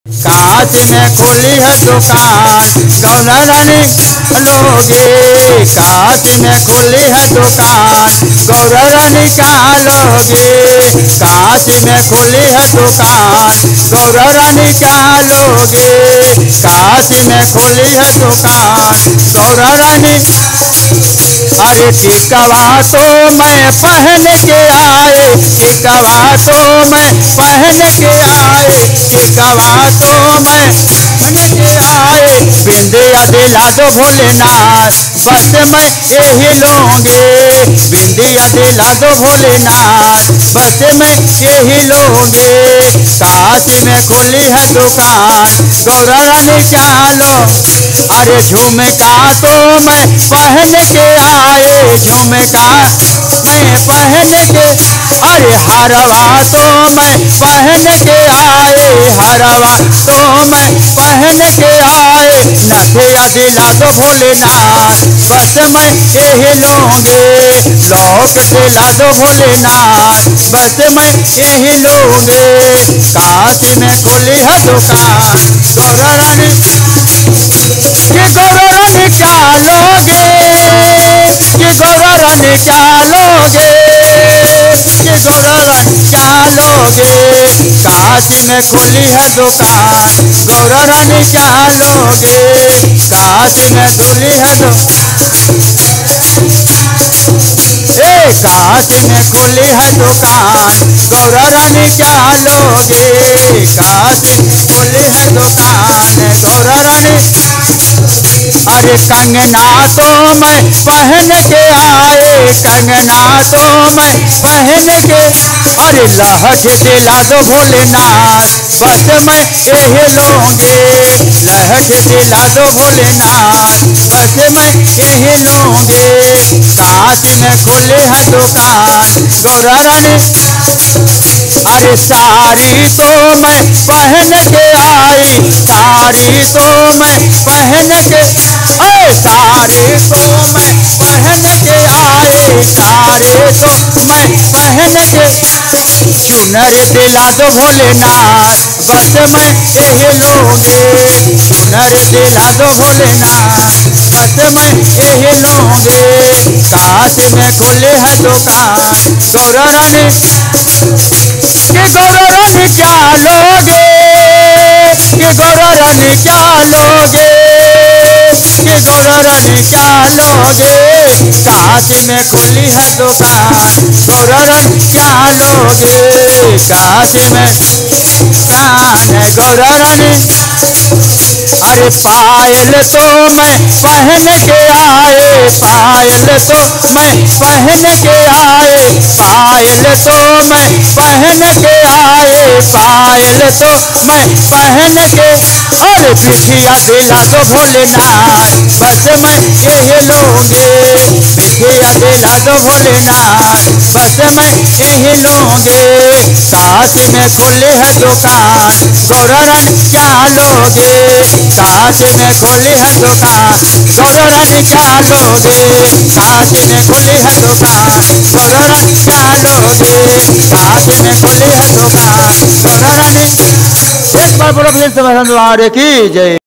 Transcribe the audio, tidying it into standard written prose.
काशी में खोली है दुकान गौरा रानी लोगे। काशी में खोली है दुकान गौरा रानी का लोगे। काशी में खोली है दुकान गौरा रानी का लोगे। काशी में खोली है दुकान गौरा रानी। अरे टिकवा तो मैं पहन के आए, टिकवा तो मैं पहन के आए, टिकवा तो मैं पहन के आए। बिंदिया दिला दो भोलेनाथ बस मैं यही लूंगे। बिंदिया दिला दो भोलेनाथ बस मैं यही लूंगे। काशी में खोली है दुकान गौरा रानी का लो। अरे झुमका तो मैं पहन के आए, झुमका मैं पहन के। अरे हरवा तो मैं पहन के आए, हरवा तो मैं पहन के आए। नथिया दिला दो भोलेनाथ बस मैं यही लूंगे। लौक दिला दो भोलेनाथ बस मैं यही लूंगे। काशी में खोली है दुकान गौरा रानी कि गौरा रानी क्या लोगे, कि गौरा रानी क्या लोगे, कि गौरा रानी क्या लोगे। काशी में खोली है दुकान गौरा रानी क्या लोगे। काशी में खोली है काशी में खोली है दुकान गौरा रानी क्या लोगे। काशी खोली है दुकान गौरा रानी। अरे कंगना तो मैं पहन के आए, कंगना तो मैं पहन के। अरे लहठ दिला दो भोलेनाथ बस मैं यही लूंगे। लहठ दिला दो भोलेनाथ बस मैं यही लूंगे। काशी में खोली है दुकान गौरा रानी। अरे साड़ी तो मैं पहन के आई, साड़ी तो मैं पहन के। साड़ी तो मैं पहन के आए, साड़ी तो मैं पहन के। चुनर दिला दो भोलेनाथ बस मैं यही लूंगे। चुनर दिला दो भोलेनाथ बस मैं यही लूंगे। काशी में खोली है दुकान गौरा रानी कि गौरा रानी क्या लोगे, कि गौरा रानी क्या लोगे, कि गौरा रानी क्या लोगे। काशी में खोली है दुकान गौरा रानी क्या लोगे। काशी में कान है गौरा रानी। अरे पायल तो मैं पहन के आए, पायल तो मैं पहन के आए, पायल तो मैं पहन के आए, पायल तो मैं पहन के। अरे बिछिया दिला दो भोलेनाथ बस मैं यही लूंगे। बिछिया दिला दो भोलेनाथ बस मैं यही लूंगे। काशी में खोली है दुकान गौरा रानी क्या लोगे। काशी में खोली है दुकान गौरा रानी क्या लोगे। काशी में खोली है दुकान गौरा रानी क्या लोगे। काशी में खोली है दुकान गौरा रानी। एक बार बोलो की जय।